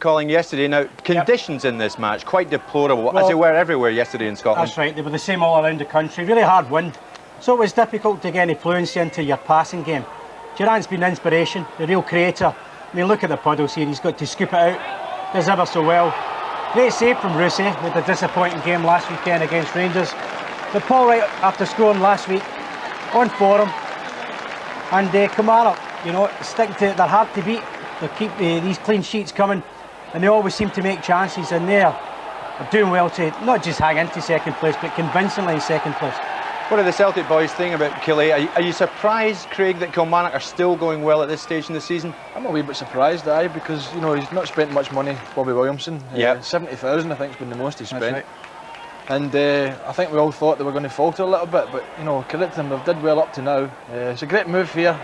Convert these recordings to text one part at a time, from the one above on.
Calling yesterday. Now, conditions in this match, quite deplorable, as they were everywhere yesterday in Scotland. That's right, they were the same all around the country. Really hard wind. So it was difficult to get any fluency into your passing game. Durrant's been an inspiration, the real creator. I mean, look at the puddles here, he's got to scoop it out. Does ever so well. Great save from Rusey with a disappointing game last weekend against Rangers. But Paul Wright, after scoring last week, on form. And Kilmarnock, you know, stick to it, they're hard to beat. They keep these clean sheets coming. And they always seem to make chances, and they're doing well to not just hang into second place, but convincingly in second place. What are the Celtic boys think about Killie? Are you surprised, Craig, that Kilmarnock are still going well at this stage in the season? I'm a wee bit surprised, because you know he's not spent much money. Bobby Williamson, 70,000 I think has been the most he's spent. That's right. And I think we all thought they were going to falter a little bit, but you know, credit to them, they've did well up to now. It's a great move here.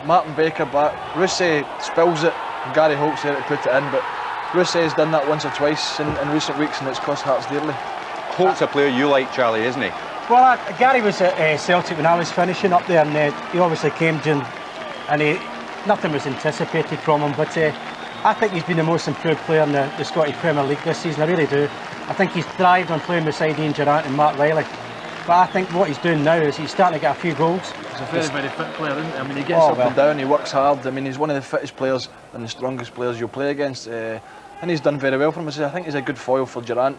Martin Baker back, Rusey spills it, and Gary Holt's there to put it in, but Rusey has done that once or twice in recent weeks, and it's cost Hearts dearly. Holt's a player you like, Charlie, isn't he? Well, Gary was at Celtic when I was finishing up there, and he obviously came down, and nothing was anticipated from him, but I think he's been the most improved player in the Scottish Premier League this season, I really do. I think he's thrived on playing beside Ian Durrant and Mark Riley. But I think what he's doing now is he's starting to get a few goals. He's a very, very fit player, isn't he? I mean, he gets up and down, he works hard. I mean, he's one of the fittest players and the strongest players you'll play against. And he's done very well for him. I think he's a good foil for Durrant.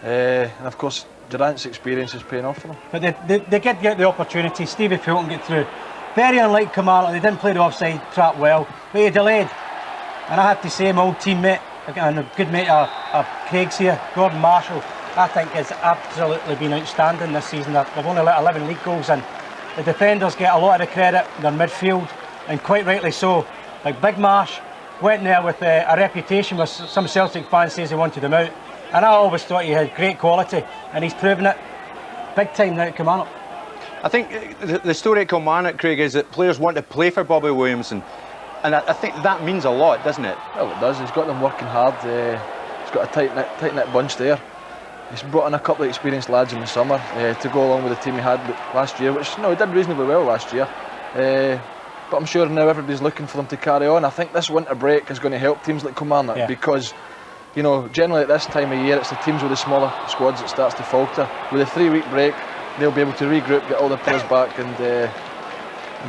And of course, Durrant's experience is paying off for him. But they did get the opportunity. Stevie Fulton get through. Very unlike Kilmarnock, they didn't play the offside trap well, but he delayed. And I have to say, my old teammate and a good mate of Craig's here, Gordon Marshall, I think has absolutely been outstanding this season. They've only let 11 league goals in. The defenders get a lot of the credit, their midfield, and quite rightly so. Like Big Marsh went there with a reputation where some Celtic fans says they wanted him out. And I always thought he had great quality, and he's proven it big time now at Kilmarnock. I think the story at Kilmarnock, Craig, is that players want to play for Bobby Williamson. And I think that means a lot, doesn't it? Well, it does. He's got them working hard. He's got a tight-knit bunch there. He's brought in a couple of experienced lads in the summer to go along with the team he had last year, which he did reasonably well last year. But I'm sure now everybody's looking for them to carry on. I think this winter break is going to help teams like Kilmarnock because, you know, generally at this time of year it's the teams with the smaller squads that starts to falter. With a 3-week break, they'll be able to regroup, get all their players back, and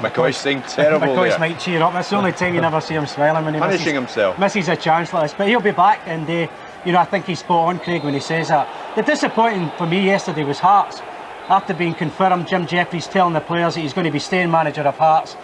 McCoy's saying terrible McCoy's there. might cheer up. That's the only time you never see him smiling when he punishing himself. Misses a chance like this. But he'll be back, and you know, I think he's spot on, Craig, when he says that. The disappointing for me yesterday was Hearts. After being confirmed, Jim Jeffries telling the players that he's going to be staying manager of Hearts.